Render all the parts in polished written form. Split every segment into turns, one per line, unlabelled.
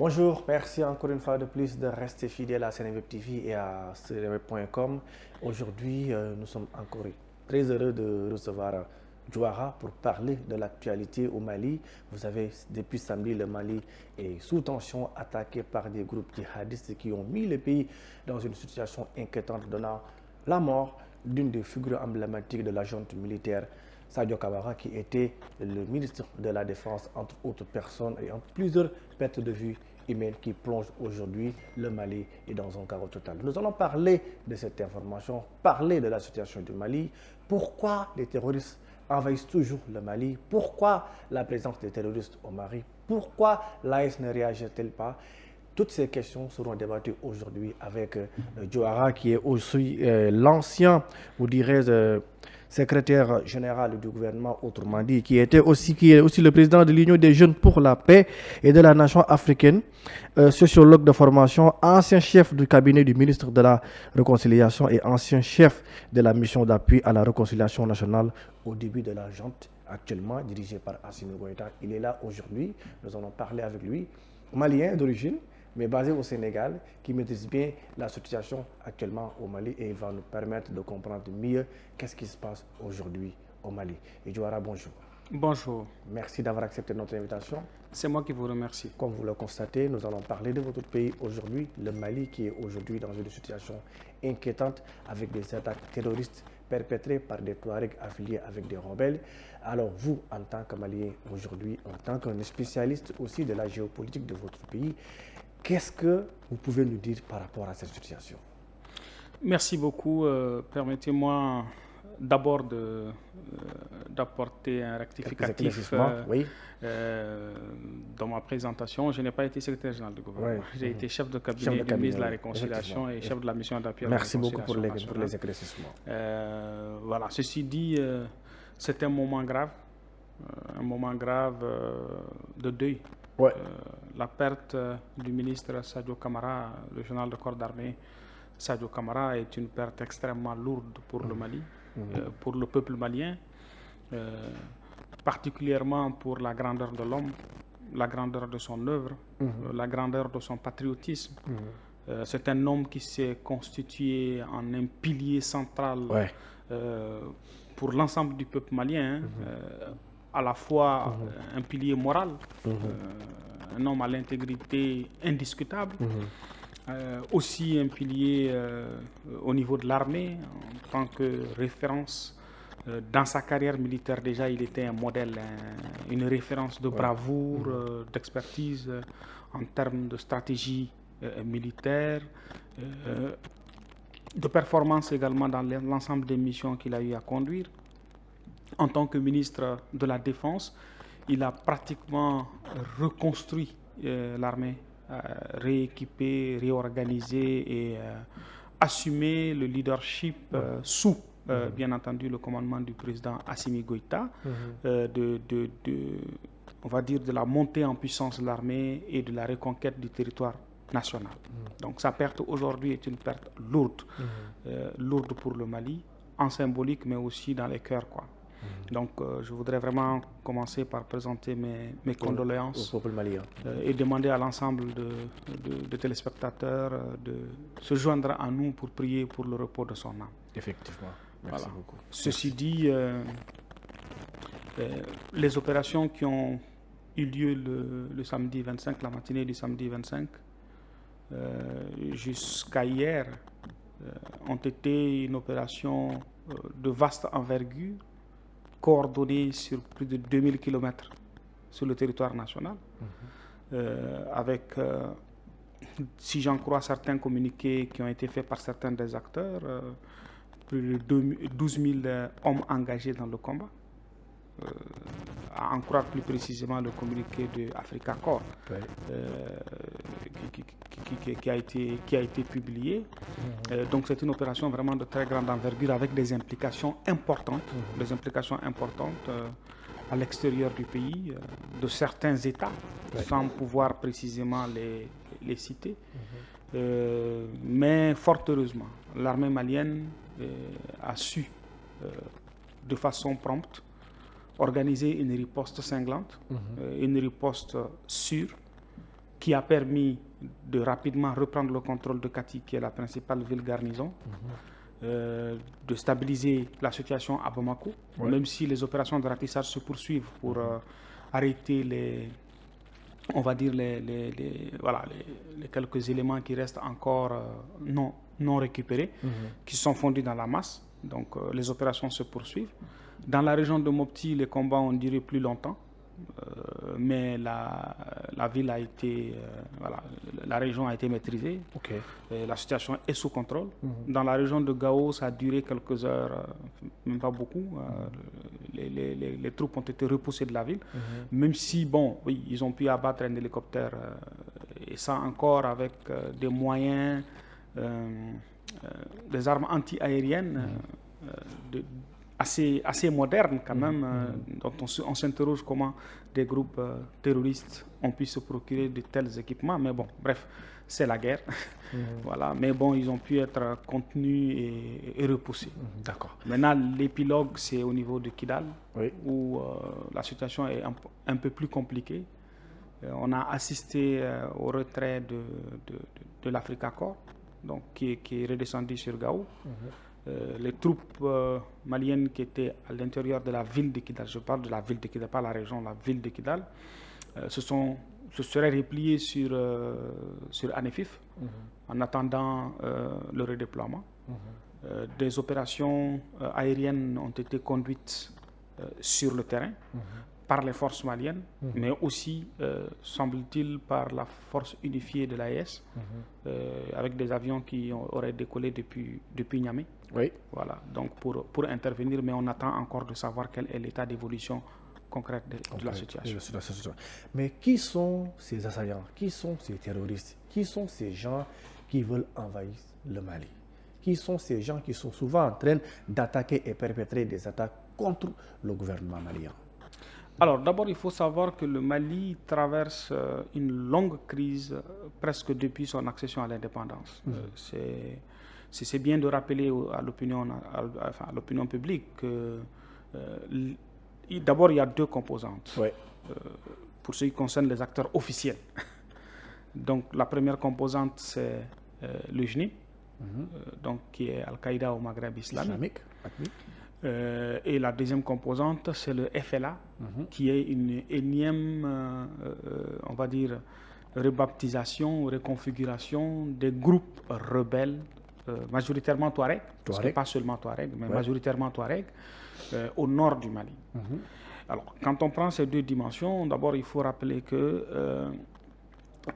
Bonjour, merci encore une fois de plus de rester fidèle à Seneweb TV et à seneweb.com. Aujourd'hui, nous sommes encore très heureux de recevoir Diawara pour parler de l'actualité au Mali. Vous savez, depuis samedi, le Mali est sous tension, attaqué par des groupes djihadistes qui ont mis le pays dans une situation inquiétante, donnant la mort d'une des figures emblématiques de la junte militaire, Sadio Kamara, qui était le ministre de la Défense, entre autres personnes, et en plusieurs pertes de vue humaines qui plongent aujourd'hui le Mali est dans un chaos total. Nous allons parler de cette information, parler de la situation du Mali, pourquoi les terroristes envahissent toujours le Mali, pourquoi la présence des terroristes au Mali, pourquoi l'AS ne réagit-elle pas. Toutes ces questions seront débattues aujourd'hui avec Diawara, qui est aussi l'ancien, vous direz, secrétaire général du gouvernement, autrement dit, qui est aussi le président de l'Union des jeunes pour la paix et de la nation africaine, sociologue de formation, ancien chef du cabinet du ministre de la Réconciliation et ancien chef de la mission d'appui à la réconciliation nationale au début de la junte, actuellement dirigée par Assimi Goïta. Il est là aujourd'hui, nous allons parler avec lui, malien d'origine, mais basé au Sénégal, qui maîtrise bien la situation actuellement au Mali et il va nous permettre de comprendre mieux qu'est-ce qui se passe aujourd'hui au Mali. Et Diawara, bonjour.
Bonjour.
Merci d'avoir accepté notre invitation.
C'est moi qui vous remercie.
Comme vous le constatez, nous allons parler de votre pays aujourd'hui, le Mali, qui est aujourd'hui dans une situation inquiétante avec des attaques terroristes perpétrées par des Touaregs affiliés avec des rebelles. Alors vous, en tant que Malien aujourd'hui, en tant qu'un spécialiste aussi de la géopolitique de votre pays, qu'est-ce que vous pouvez nous dire par rapport à cette situation?
Merci beaucoup. Permettez-moi d'abord d'apporter un rectificatif
oui.
dans ma présentation. Je n'ai pas été secrétaire général du gouvernement. J'ai été chef de cabinet du ministre de la Réconciliation et chef de la mission d'appui à la réconciliation.
Merci beaucoup pour les éclaircissements.
Voilà. Ceci dit, c'est un moment grave de deuil.
Ouais.
La perte du ministre Sadio Kamara, le général de corps d'armée Sadio Kamara, est une perte extrêmement lourde pour le Mali, pour le peuple malien, particulièrement pour la grandeur de l'homme, la grandeur de son œuvre, la grandeur de son patriotisme. C'est un homme qui s'est constitué en un pilier central pour l'ensemble du peuple malien. À la fois un pilier moral, un homme à l'intégrité indiscutable, aussi un pilier au niveau de l'armée, en tant que référence. Dans sa carrière militaire déjà, il était un modèle, une référence de bravoure, d'expertise en termes de stratégie militaire, de performance également dans l'ensemble des missions qu'il a eu à conduire. En tant que ministre de la Défense, il a pratiquement reconstruit l'armée, rééquipé, réorganisé et assumé le leadership sous, bien entendu, le commandement du président Assimi Goïta, on va dire, de la montée en puissance de l'armée et de la reconquête du territoire national. Donc sa perte aujourd'hui est une perte lourde, lourde pour le Mali, en symbolique, mais aussi dans les cœurs, quoi. Donc je voudrais vraiment commencer par présenter mes condoléances
au peuple malien
et demander à l'ensemble de téléspectateurs de se joindre à nous pour prier pour le repos de son âme.
Effectivement. Merci beaucoup.
Ceci dit, les opérations qui ont eu lieu le samedi 25, la matinée du samedi 25, jusqu'à hier, ont été une opération de vaste envergure, coordonnée sur plus de 2000 km sur le territoire national, avec, si j'en crois certains communiqués qui ont été faits par certains des acteurs, plus de 12 000 hommes engagés dans le combat. À en croire plus précisément le communiqué de Africa Corps, qui a été publié. Donc c'est une opération vraiment de très grande envergure avec des implications importantes, à l'extérieur du pays, de certains États, sans pouvoir précisément les citer. Mais fort heureusement, l'armée malienne a su, de façon prompte, organiser une riposte cinglante, une riposte sûre, qui a permis de rapidement reprendre le contrôle de Kati, qui est la principale ville garnison, de stabiliser la situation à Bamako, même si les opérations de ratissage se poursuivent pour arrêter les quelques éléments qui restent encore non récupérés, qui sont fondus dans la masse. Donc les opérations se poursuivent. Dans la région de Mopti, les combats ont duré plus longtemps, mais la ville a été, la région a été maîtrisée. La situation est sous contrôle. Dans la région de Gao, ça a duré quelques heures, même pas beaucoup. Les troupes ont été repoussées de la ville, même si, bon, oui, ils ont pu abattre un hélicoptère, et ça encore avec des moyens, des armes anti-aériennes assez modernes quand même, dont on s'interroge comment des groupes terroristes ont pu se procurer de tels équipements. Mais bon, bref, c'est la guerre. Voilà. Mais bon, ils ont pu être contenus et repoussés.
D'accord.
Maintenant, l'épilogue, c'est au niveau de Kidal, où la situation est un peu plus compliquée. On a assisté au retrait de l'Africa Corps, donc, qui est redescendu sur Gao. Les troupes maliennes qui étaient à l'intérieur de la ville de Kidal, je parle de la ville de Kidal, pas la région, la ville de Kidal, se seraient repliées sur Anefif en attendant le redéploiement. Des opérations aériennes ont été conduites sur le terrain par les forces maliennes, mais aussi, semble-t-il, par la force unifiée de l'AES, avec des avions qui auraient décollé depuis Niamey. Voilà, donc pour intervenir, mais on attend encore de savoir quel est l'état d'évolution concrète de la situation.
Mais qui sont ces assaillants? Qui sont ces terroristes? Qui sont ces gens qui veulent envahir le Mali? Qui sont ces gens qui sont souvent en train d'attaquer et perpétrer des attaques contre le gouvernement malien?
Alors d'abord, il faut savoir que le Mali traverse une longue crise presque depuis son accession à l'indépendance. C'est bien de rappeler à l'opinion publique que d'abord il y a deux composantes pour ce qui concerne les acteurs officiels. Donc la première composante c'est le JNI, donc qui est Al-Qaïda au Maghreb islamique. Et la deuxième composante, c'est le FLA, qui est une énième, on va dire, rebaptisation, reconfiguration des groupes rebelles, majoritairement Touareg, parce que pas seulement Touareg, mais majoritairement Touareg, au nord du Mali. Alors, quand on prend ces deux dimensions, d'abord, il faut rappeler que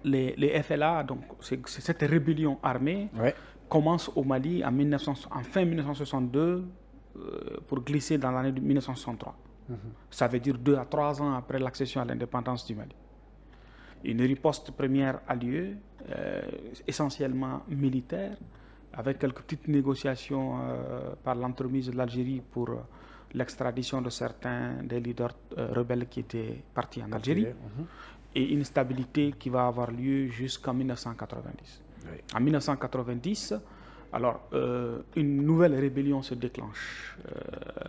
les FLA, donc c'est cette rébellion armée, commence au Mali en fin 1962, pour glisser dans l'année 1963. Ça veut dire 2 à 3 ans après l'accession à l'indépendance du Mali. Une riposte première a lieu, essentiellement militaire, avec quelques petites négociations par l'entremise de l'Algérie pour l'extradition de certains des leaders rebelles qui étaient partis en Algérie, et une stabilité qui va avoir lieu jusqu'en 1990. En 1990, alors, une nouvelle rébellion se déclenche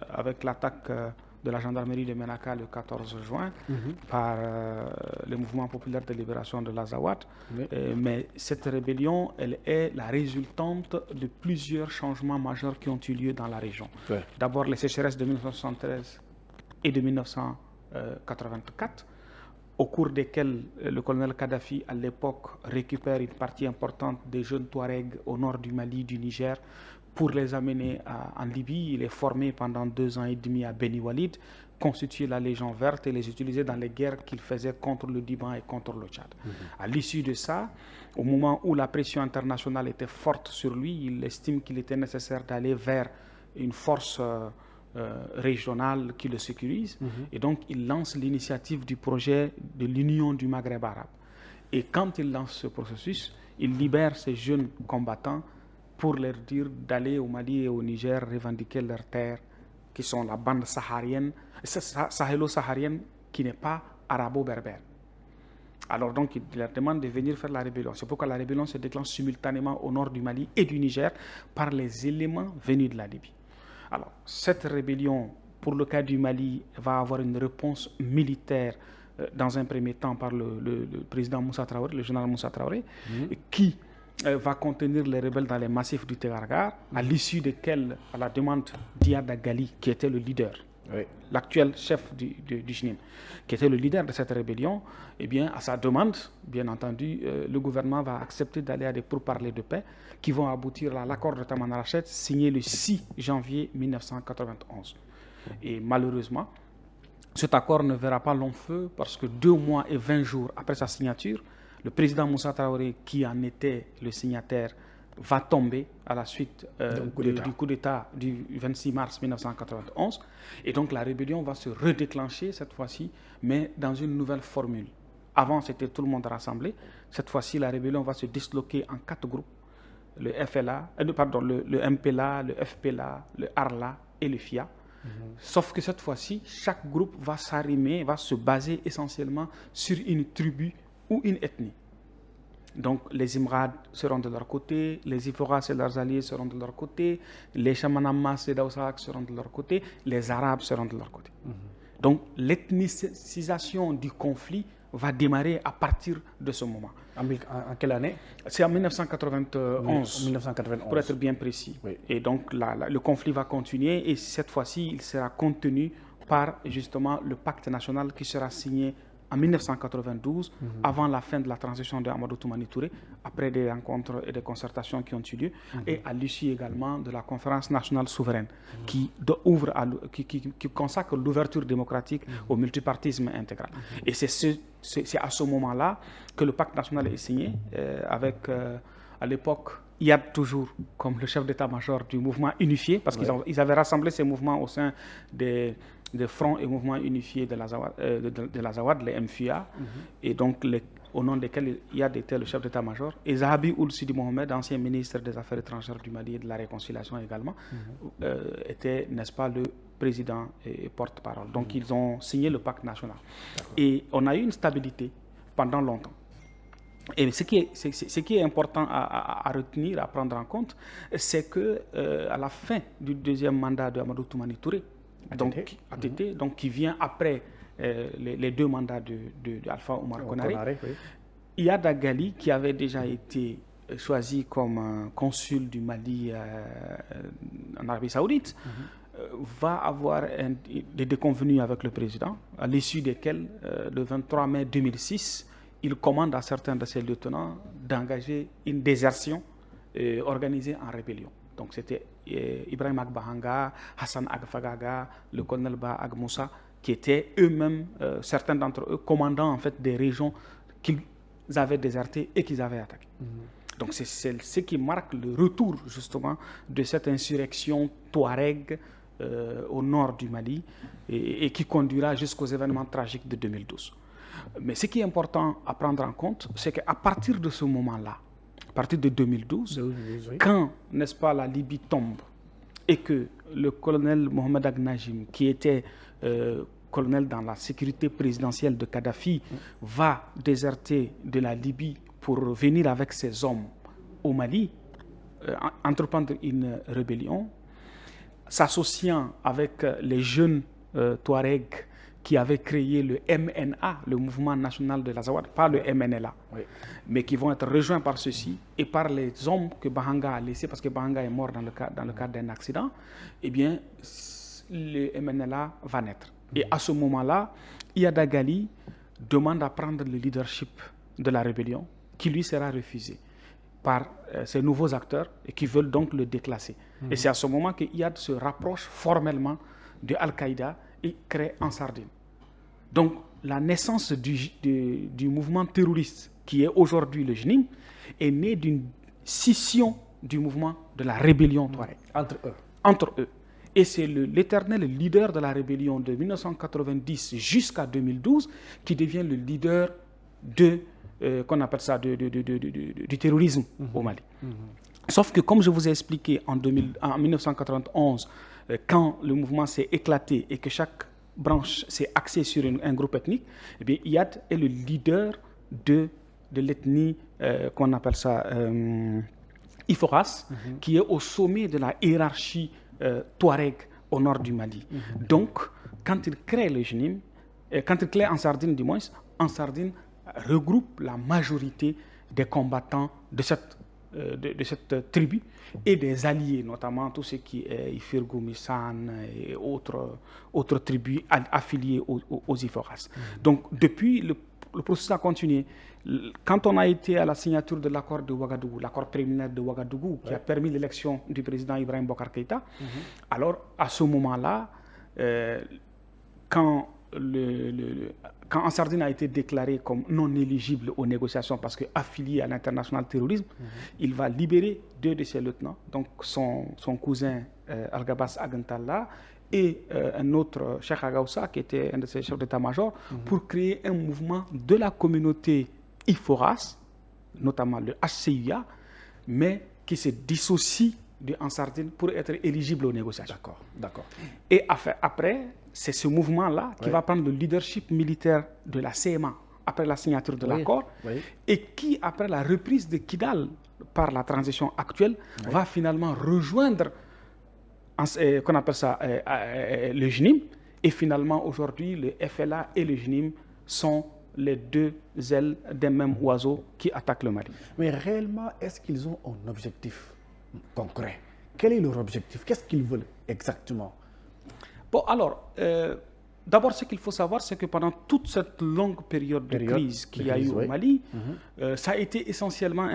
avec l'attaque de la gendarmerie de Menaka le 14 juin par le mouvement populaire de libération de l'Azawad. Mais cette rébellion, elle est la résultante de plusieurs changements majeurs qui ont eu lieu dans la région. D'abord, les sécheresses de 1973 et de 1984, au cours desquels le colonel Kadhafi, à l'époque, récupère une partie importante des jeunes Touaregs au nord du Mali, du Niger, pour les amener en Libye. Il est formé pendant 2 ans et demi à Beni Walid, constituer la Légion verte et les utiliser dans les guerres qu'il faisait contre le Liban et contre le Tchad. À l'issue de ça, au moment où la pression internationale était forte sur lui, il estime qu'il était nécessaire d'aller vers une force régionale qui le sécurise, et donc il lance l'initiative du projet de l'Union du Maghreb arabe. Et quand il lance ce processus, il libère ces jeunes combattants pour leur dire d'aller au Mali et au Niger revendiquer leurs terres, qui sont la bande saharienne, sahélo-saharienne, qui n'est pas arabo-berbère. Alors donc il leur demande de venir faire la rébellion. C'est pourquoi la rébellion se déclenche simultanément au nord du Mali et du Niger par les éléments venus de la Libye. Alors, cette rébellion, pour le cas du Mali, va avoir une réponse militaire dans un premier temps par le président Moussa Traoré, le général Moussa Traoré, qui va contenir les rebelles dans les massifs du Tergargar, à l'issue desquels, à la demande d'Iyad Gali, qui était le leader, l'actuel chef du JNIM, qui était le leader de cette rébellion, eh bien, à sa demande, bien entendu, le gouvernement va accepter d'aller à des pourparlers de paix qui vont aboutir à l'accord de Tamanrasset signé le 6 janvier 1991. Et malheureusement, cet accord ne verra pas long feu parce que 2 mois et 20 jours après sa signature, le président Moussa Traoré, qui en était le signataire, va tomber à la suite du coup d'État du 26 mars 1991. Et donc la rébellion va se redéclencher cette fois-ci, mais dans une nouvelle formule. Avant, c'était tout le monde rassemblé. Cette fois-ci, la rébellion va se disloquer en 4 groupes. Le MPLA, le FPLA, le ARLA et le FIA. Sauf que cette fois-ci, chaque groupe va s'arrimer, va se baser essentiellement sur une tribu ou une ethnie. Donc les Imrad seront de leur côté, les Iforas et leurs alliés seront de leur côté, les Chamanamas et Daousak seront de leur côté, les Arabes seront de leur côté. Donc l'ethnicisation du conflit va démarrer à partir de ce moment.
En quelle année?
C'est en 1991,
1991,
pour être bien précis. Oui. Et donc le conflit va continuer et cette fois-ci, il sera contenu par justement le pacte national qui sera signé en 1992, avant la fin de la transition de Amadou Toumani Touré, après des rencontres et des concertations qui ont eu lieu, et à l'issue également de la conférence nationale souveraine, qui consacre l'ouverture démocratique au multipartisme intégral. Et c'est à ce moment-là que le pacte national est signé, avec à l'époque Iyad toujours comme le chef d'état-major du mouvement unifié, parce qu'ils avaient rassemblé ces mouvements au sein des fronts et mouvements unifiés de l'Azawad, les MFIA, et donc au nom desquels Iyad était le chef d'état-major, et Zahabi Ould Sidi Mohamed, ancien ministre des Affaires étrangères du Mali et de la Réconciliation également, était, n'est-ce pas, le président et porte-parole. Donc ils ont signé le pacte national. Et on a eu une stabilité pendant longtemps. Et ce qui est important à retenir, à prendre en compte, c'est que à la fin du 2e mandat de Amadou Toumani Touré, donc qui vient après les 2 mandats de Alpha Oumar Konaré, Iyad Gali, qui avait déjà été choisi comme consul du Mali en Arabie Saoudite, va avoir des déconvenues avec le président, à l'issue desquels, le 23 mai 2006, il commande à certains de ses lieutenants d'engager une désertion organisée en rébellion. Donc c'était Ibrahim Agbahanga, Hassan Agfagaga, le colonel Ba Agmoussa, qui étaient eux-mêmes, certains d'entre eux, commandants en fait des régions qu'ils avaient désertées et qu'ils avaient attaquées. Donc c'est ce qui marque le retour justement de cette insurrection touareg au nord du Mali et qui conduira jusqu'aux événements tragiques de 2012. Mais ce qui est important à prendre en compte, c'est qu'à partir de ce moment-là, à partir de 2012, quand, n'est-ce pas, la Libye tombe et que le colonel Mohamed Ag Najim, qui était colonel dans la sécurité présidentielle de Kadhafi, va déserter de la Libye pour venir avec ses hommes au Mali, entreprendre une rébellion, s'associant avec les jeunes Touaregs qui avait créé le MNA, le mouvement national de l'Azawad, pas le MNLA, mais qui vont être rejoints par ceux-ci et par les hommes que Bahanga a laissés, parce que Bahanga est mort dans le cadre d'un accident, eh bien, le MNLA va naître. Et à ce moment-là, Iyad Gali demande à prendre le leadership de la rébellion, qui lui sera refusé par ces nouveaux acteurs et qui veulent donc le déclasser. Et c'est à ce moment que Iyad se rapproche formellement de Al-Qaïda et crée Ansardine. Donc, la naissance du mouvement terroriste qui est aujourd'hui le JNIM est née d'une scission du mouvement de la rébellion touareg. Entre eux. Et c'est l'éternel leader de la rébellion de 1990 jusqu'à 2012 qui devient le leader qu'on appelle ça, du terrorisme au Mali. Sauf que, comme je vous ai expliqué en 1991, quand le mouvement s'est éclaté et que chaque branche s'est axée sur un groupe ethnique, eh bien, Iyad est le leader de l'ethnie qu'on appelle ça Iforas, qui est au sommet de la hiérarchie Touareg au nord du Mali. Donc, quand il crée le JNIM, Cantriclé en Sardine du moins, en Sardine regroupe la majorité des combattants de cette tribu et des alliés, notamment tout ce qui est Ifirgou, Missan et autres tribus affiliées aux Iforas. Donc depuis, le processus a continué. Quand on a été à la signature de l'accord de Ouagadougou, l'accord préliminaire de Ouagadougou, qui a permis l'élection du président Ibrahim Bokar Keïta, alors à ce moment-là, quand en Sardine a été déclaré comme non éligible aux négociations parce qu'affilié à l'international terrorisme, il va libérer 2 de ses lieutenants, donc son cousin Al-Gabas Agantalla et un autre, Cheikh Agaoussa, qui était un de ses chefs d'état-major, pour créer un mouvement de la communauté Iforas, notamment le HCIA, mais qui se dissocie en Sardine pour être éligible aux négociations.
D'accord.
Et après, c'est ce mouvement-là qui va prendre le leadership militaire de la CMA après la signature de l'accord et qui, après la reprise de Kidal par la transition actuelle, va finalement rejoindre qu'on appelle ça le JNIM. Et finalement, aujourd'hui, le FLA et le JNIM sont les 2 ailes d'un même oiseau qui attaquent le Mali.
Mais réellement, est-ce qu'ils ont un objectif concret? Quel est leur objectif? Qu'est-ce qu'ils veulent exactement?
Bon, alors, d'abord, ce qu'il faut savoir, c'est que pendant toute cette longue période de crise qu'il y a eu au Mali, ça a été essentiellement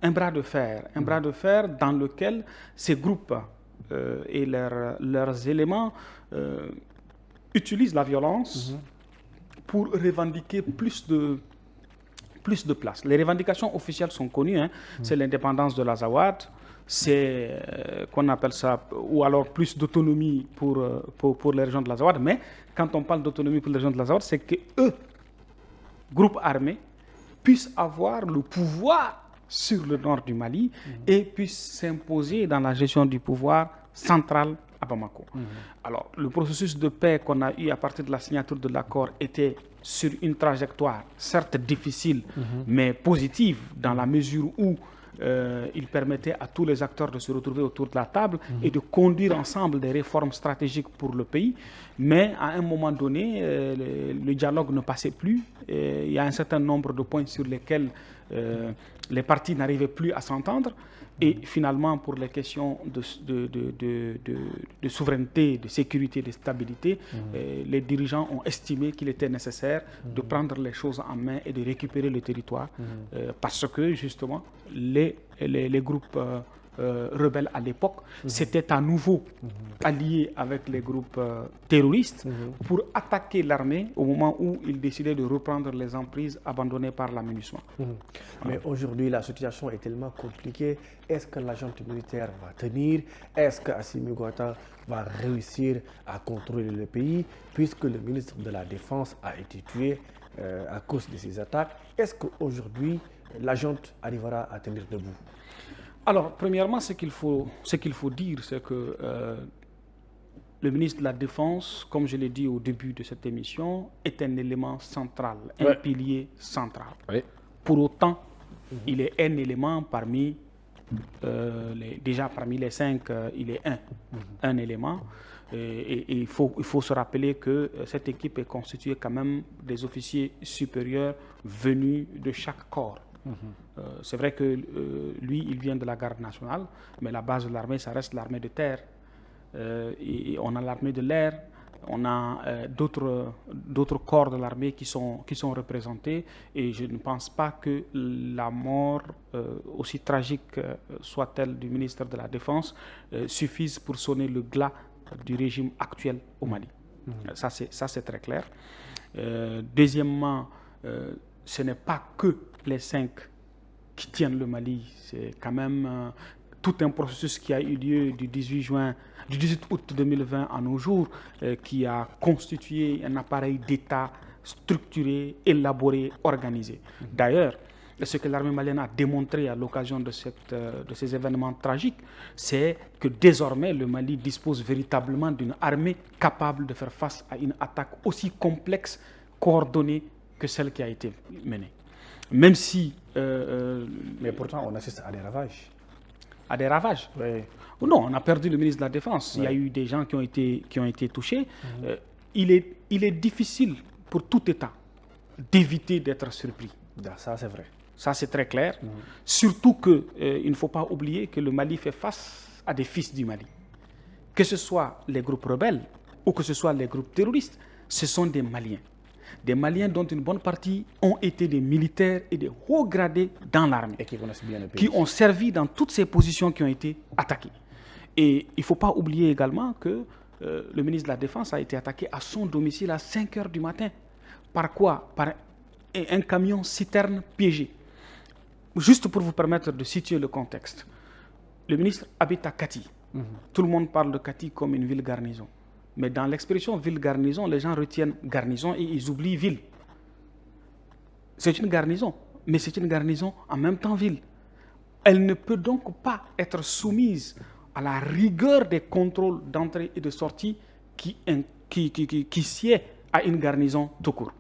un bras de fer. Un bras de fer dans lequel ces groupes et leurs éléments utilisent la violence pour revendiquer plus de place. Les revendications officielles sont connues, c'est l'indépendance de l'Azawad, c'est qu'on appelle ça, ou alors plus d'autonomie pour les régions de l'Azawad, mais quand on parle d'autonomie pour les régions de l'Azawad, c'est que eux, groupes armés, puissent avoir le pouvoir sur le nord du Mali et puissent s'imposer dans la gestion du pouvoir central à Bamako. Alors, le processus de paix qu'on a eu à partir de la signature de l'accord était sur une trajectoire, certes difficile, mais positive, dans la mesure où il permettait à tous les acteurs de se retrouver autour de la table et de conduire ensemble des réformes stratégiques pour le pays. Mais à un moment donné, le dialogue ne passait plus. Il y a un certain nombre de points sur lesquels les partis n'arrivaient plus à s'entendre. Et finalement, pour les questions de souveraineté, de sécurité, de stabilité, les dirigeants ont estimé qu'il était nécessaire de prendre les choses en main et de récupérer le territoire parce que, justement, les groupes rebelles à l'époque s'étaient à nouveau alliés avec les groupes terroristes pour attaquer l'armée au moment où ils décidaient de reprendre les emprises abandonnées par la MINUSMA.
Mais aujourd'hui, la situation est tellement compliquée. Est-ce que l'agent militaire va tenir? Est-ce qu'Assimi Goïta va réussir à contrôler le pays puisque le ministre de la Défense a été tué à cause de ces attaques? Est-ce qu'aujourd'hui, l'agent arrivera à tenir debout?
Alors, premièrement, ce qu'il faut dire, c'est que le ministre de la Défense, comme je l'ai dit au début de cette émission, est un élément central, un pilier central. Pour autant, il est un élément parmi, déjà parmi les 5, il est un élément. Et il faut se rappeler que cette équipe est constituée quand même des officiers supérieurs venus de chaque corps. C'est vrai que lui, il vient de la garde nationale, mais la base de l'armée, ça reste l'armée de terre. Et on a l'armée de l'air, on a d'autres corps de l'armée qui sont représentés. Et je ne pense pas que la mort, aussi tragique soit-elle du ministre de la Défense, suffise pour sonner le glas du régime actuel au Mali. Ça, c'est très clair. Deuxièmement, ce n'est pas que les 5 qui tiennent le Mali, c'est quand même tout un processus qui a eu lieu du 18 août 2020 à nos jours, qui a constitué un appareil d'État structuré, élaboré, organisé. D'ailleurs, ce que l'armée malienne a démontré à l'occasion de ces événements tragiques, c'est que désormais le Mali dispose véritablement d'une armée capable de faire face à une attaque aussi complexe, coordonnée que celle qui a été menée. Même si...
mais pourtant, on assiste à des ravages.
À des ravages?
Oui.
Non, on a perdu le ministre de la Défense.
Oui.
Il y a eu des gens qui ont été touchés. il est difficile pour tout État d'éviter d'être surpris.
Ça, c'est vrai.
Ça, c'est très clair. Surtout qu'il ne faut pas oublier que le Mali fait face à des fils du Mali. Que ce soit les groupes rebelles ou que ce soit les groupes terroristes, ce sont des Maliens. Des Maliens dont une bonne partie ont été des militaires et des hauts gradés dans l'armée.
Et qui connaissent bien le pays.
Qui ont servi dans toutes ces positions qui ont été attaquées. Et il ne faut pas oublier également que le ministre de la Défense a été attaqué à son domicile à 5 h du matin. Par quoi? Par un camion citerne piégé. Juste pour vous permettre de situer le contexte. Le ministre habite à Kati. Tout le monde parle de Kati comme une ville garnison. Mais dans l'expression ville garnison, les gens retiennent garnison et ils oublient ville. C'est une garnison, mais c'est une garnison en même temps ville. Elle ne peut donc pas être soumise à la rigueur des contrôles d'entrée et de sortie qui sied à une garnison tout court.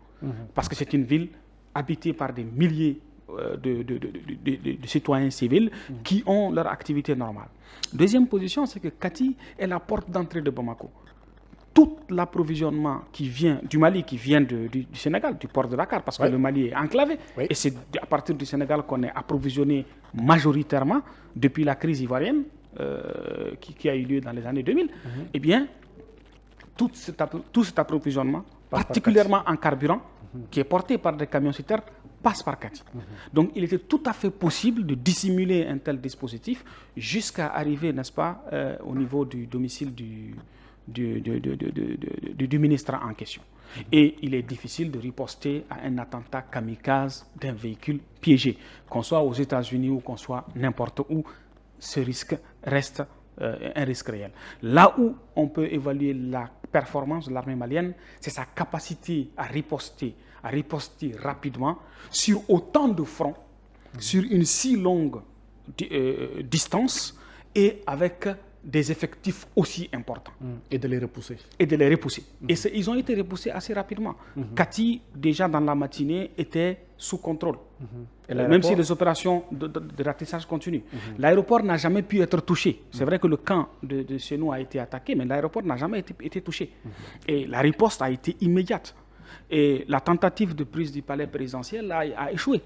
Parce que c'est une ville habitée par des milliers de citoyens civils qui ont leur activité normale. Deuxième position, c'est que Kati est la porte d'entrée de Bamako. Tout l'approvisionnement qui vient du Mali, qui vient du Sénégal, du port de Dakar, parce que le Mali est enclavé, et c'est à partir du Sénégal qu'on est approvisionné majoritairement depuis la crise ivoirienne qui a eu lieu dans les années 2000, eh bien, tout cet approvisionnement, particulièrement en carburant, qui est porté par des camions citernes, passe par Kati. Donc, il était tout à fait possible de dissimuler un tel dispositif jusqu'à arriver, n'est-ce pas, au niveau du domicile du ministre en question. Et il est difficile de riposter à un attentat kamikaze d'un véhicule piégé. Qu'on soit aux États-Unis ou qu'on soit n'importe où, ce risque reste un risque réel. Là où on peut évaluer la performance de l'armée malienne, c'est sa capacité à riposter rapidement sur autant de fronts, sur une si longue distance et avec des effectifs aussi importants.
Et de les repousser.
Et ils ont été repoussés assez rapidement. Kati, déjà dans la matinée, était sous contrôle. Même si les opérations de ratissage continuent. L'aéroport n'a jamais pu être touché. C'est vrai que le camp de chez nous a été attaqué, mais l'aéroport n'a jamais été touché. Et la riposte a été immédiate. Et la tentative de prise du palais présidentiel a échoué.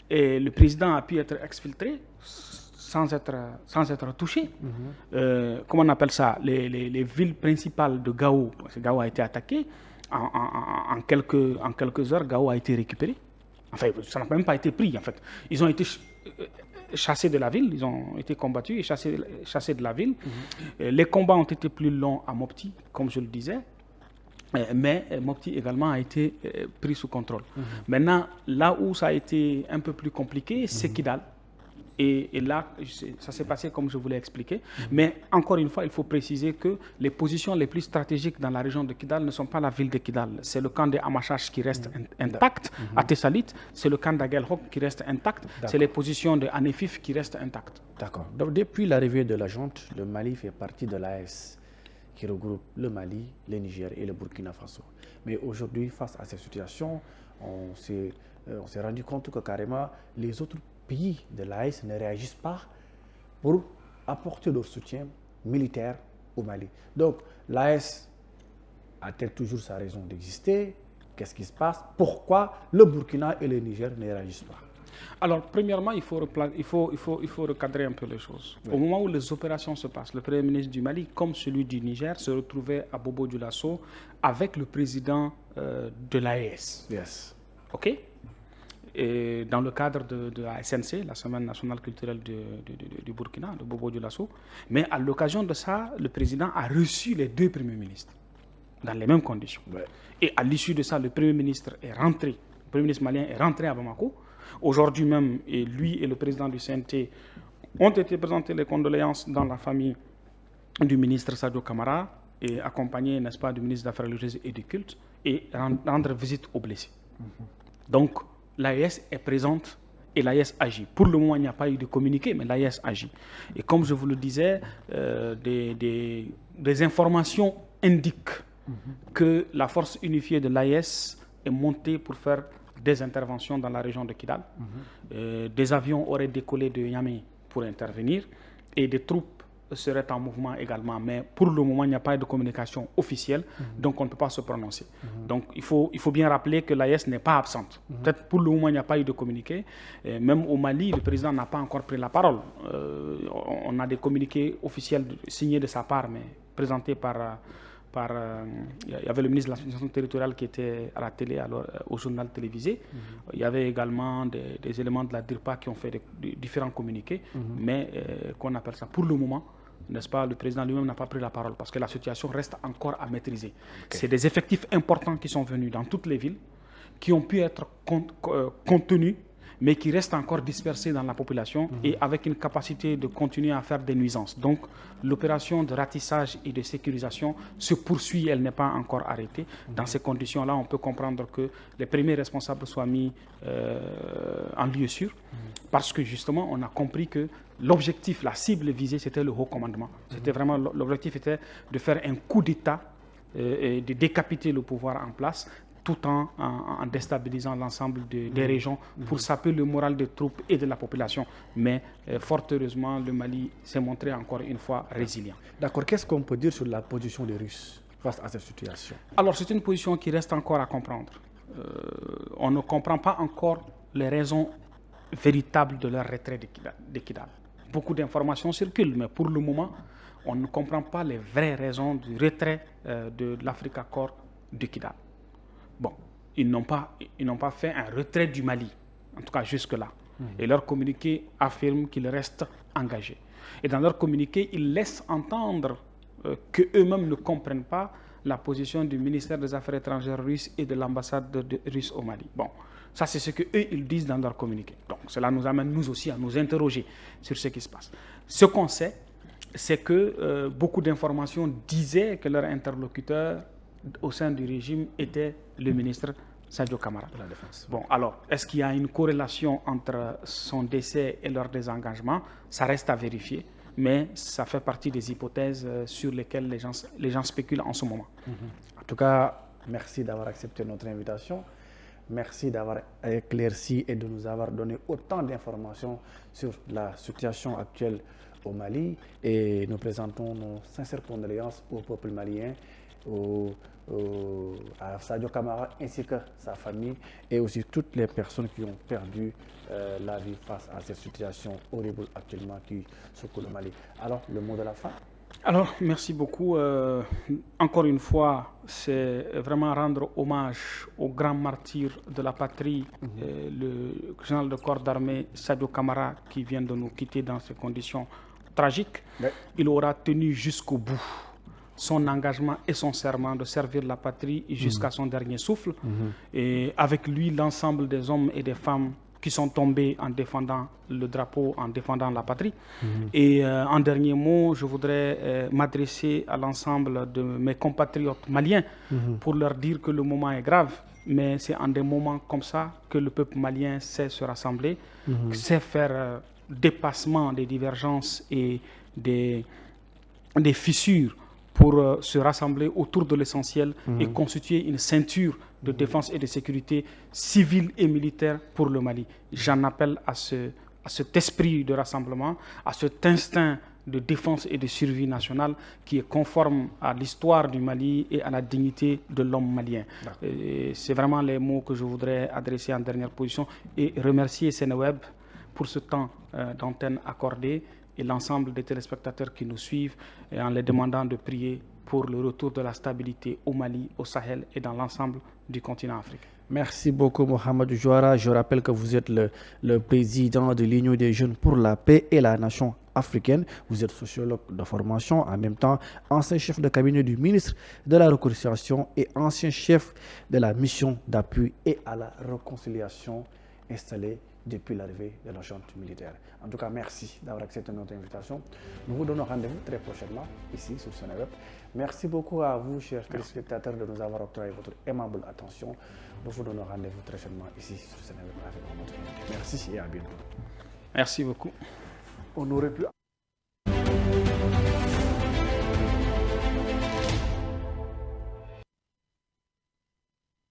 Et le président a pu être exfiltré sans être touché. Comment on appelle ça? Les villes principales de Gao, parce que Gao a été attaqué, en quelques heures, Gao a été récupéré. Enfin, ça n'a même pas été pris, en fait. Ils ont été chassés de la ville, ils ont été combattus et chassés de la ville. Les combats ont été plus longs à Mopti, comme je le disais. Mais Mopti également a été pris sous contrôle. Maintenant, là où ça a été un peu plus compliqué, c'est Kidal. Et là, ça s'est passé comme je vous l'ai expliqué. Mais encore une fois, il faut préciser que les positions les plus stratégiques dans la région de Kidal ne sont pas la ville de Kidal. C'est le camp de Amachash qui reste intact, à Tessalit. C'est le camp d'Aguelhok qui reste intact. C'est les positions de Anefif qui restent intactes.
D'accord. Donc, depuis l'arrivée de la junte, le Mali fait partie de l'AES, qui regroupe le Mali, le Niger et le Burkina Faso. Mais aujourd'hui, face à cette situation, on s'est rendu compte que carrément les autres pays de l'AES ne réagissent pas pour apporter leur soutien militaire au Mali. Donc, l'AES a-t-elle toujours sa raison d'exister? Qu'est-ce qui se passe? Pourquoi le Burkina et le Niger ne réagissent pas?
Alors, premièrement, il faut recadrer un peu les choses. Au moment où les opérations se passent, le Premier ministre du Mali, comme celui du Niger, se retrouvait à Bobo-Dioulasso avec le président de l'AES.
Yes.
OK? Et dans le cadre de la SNC, la Semaine nationale culturelle du Burkina, de Bobo-Dioulasso. Mais à l'occasion de ça, le président a reçu les deux premiers ministres dans les mêmes conditions. Et à l'issue de ça, le Premier ministre malien est rentré à Bamako. Aujourd'hui même, et lui et le président du CNT ont été présentés les condoléances dans la famille du ministre Sadio Kamara et accompagnés, n'est-ce pas, du ministre des Affaires religieuses et du culte et rendre visite aux blessés. Donc, l'AES est présente et l'AES agit. Pour le moment, il n'y a pas eu de communiqué, mais l'AES agit. Et comme je vous le disais, des informations indiquent que la force unifiée de l'AES est montée pour faire des interventions dans la région de Kidal. Des avions auraient décollé de Niamey pour intervenir et des troupes serait en mouvement également. Mais pour le moment, il n'y a pas de communication officielle, donc on ne peut pas se prononcer. Donc il faut bien rappeler que l'AES n'est pas absente. Peut-être pour le moment, il n'y a pas eu de communiqué. Et même au Mali, le président n'a pas encore pris la parole. On a des communiqués officiels signés de sa part, mais présentés il y avait le ministre de l'administration territoriale qui était à la télé, alors, au journal télévisé. Il y avait également des éléments de la DIRPA qui ont fait différents communiqués, mais qu'on appelle ça pour le moment, n'est-ce pas, le président lui-même n'a pas pris la parole parce que la situation reste encore à maîtriser. C'est des effectifs importants qui sont venus dans toutes les villes, qui ont pu être contenus, mais qui restent encore dispersés dans la population et avec une capacité de continuer à faire des nuisances. Donc, l'opération de ratissage et de sécurisation se poursuit, elle n'est pas encore arrêtée. Dans ces conditions-là, on peut comprendre que les premiers responsables soient mis en lieu sûr, parce que justement, on a compris que l'objectif, la cible visée, c'était le haut commandement. C'était vraiment, l'objectif était de faire un coup d'État et de décapiter le pouvoir en place, tout en déstabilisant l'ensemble des régions pour saper le moral des troupes et de la population. Mais fort heureusement, le Mali s'est montré encore une fois résilient.
D'accord. Qu'est-ce qu'on peut dire sur la position des Russes face à cette situation?
Alors, c'est une position qui reste encore à comprendre. On ne comprend pas encore les raisons véritables de leur retrait de Kidal. Beaucoup d'informations circulent, mais pour le moment, on ne comprend pas les vraies raisons du retrait de l'Africa Corps de Kidal. Bon, ils n'ont pas fait un retrait du Mali, en tout cas jusque-là. Et leur communiqué affirme qu'ils restent engagés. Et dans leur communiqué, ils laissent entendre qu'eux-mêmes ne comprennent pas la position du ministère des Affaires étrangères russe et de l'ambassade russe au Mali. Bon, ça c'est ce qu'eux, ils disent dans leur communiqué. Donc cela nous amène nous aussi à nous interroger sur ce qui se passe. Ce qu'on sait, c'est que beaucoup d'informations disaient que leur interlocuteur au sein du régime était le ministre Sadio Camara de la Défense. Bon, alors, est-ce qu'il y a une corrélation entre son décès et leur désengagement? Ça reste à vérifier, mais ça fait partie des hypothèses sur lesquelles les gens spéculent en ce moment.
En tout cas, merci d'avoir accepté notre invitation. Merci d'avoir éclairci et de nous avoir donné autant d'informations sur la situation actuelle au Mali. Et nous présentons nos sincères condoléances au peuple malien, à Sadio Camara ainsi que sa famille et aussi toutes les personnes qui ont perdu la vie face à cette situation horrible actuellement qui secoue le Mali. Alors, le mot de la fin?
Alors, merci beaucoup. Encore une fois, c'est vraiment rendre hommage au grand martyr de la patrie, le général de corps d'armée Sadio Camara, qui vient de nous quitter dans ces conditions tragiques. Ouais. Il aura tenu jusqu'au bout son engagement et son serment de servir la patrie jusqu'à son dernier souffle. Et avec lui, l'ensemble des hommes et des femmes qui sont tombés en défendant le drapeau, en défendant la patrie. Et en dernier mot, je voudrais m'adresser à l'ensemble de mes compatriotes maliens pour leur dire que le moment est grave, mais c'est en des moments comme ça que le peuple malien sait se rassembler, sait faire dépassement des divergences et des fissures pour se rassembler autour de l'essentiel et constituer une ceinture de défense et de sécurité civile et militaire pour le Mali. J'en appelle à cet esprit de rassemblement, à cet instinct de défense et de survie nationale qui est conforme à l'histoire du Mali et à la dignité de l'homme malien. C'est vraiment les mots que je voudrais adresser en dernière position et remercier Seneweb pour ce temps d'antenne accordé et l'ensemble des téléspectateurs qui nous suivent et en les demandant de prier pour le retour de la stabilité au Mali, au Sahel et dans l'ensemble du continent africain.
Merci beaucoup Mohamed Jouara. Je rappelle que vous êtes le président de l'Union des jeunes pour la paix et la nation africaine. Vous êtes sociologue de formation, en même temps ancien chef de cabinet du ministre de la Réconciliation et ancien chef de la mission d'appui et à la réconciliation installée depuis l'arrivée de la junte militaire. En tout cas, merci d'avoir accepté notre invitation. Nous vous donnons rendez-vous très prochainement ici sur Seneweb. Merci beaucoup à vous, chers téléspectateurs, de nous avoir octroyé votre aimable attention. Nous vous donnons rendez-vous très prochainement ici sur Seneweb avec notre invité. Merci et à bientôt.
Merci beaucoup.
On aurait pu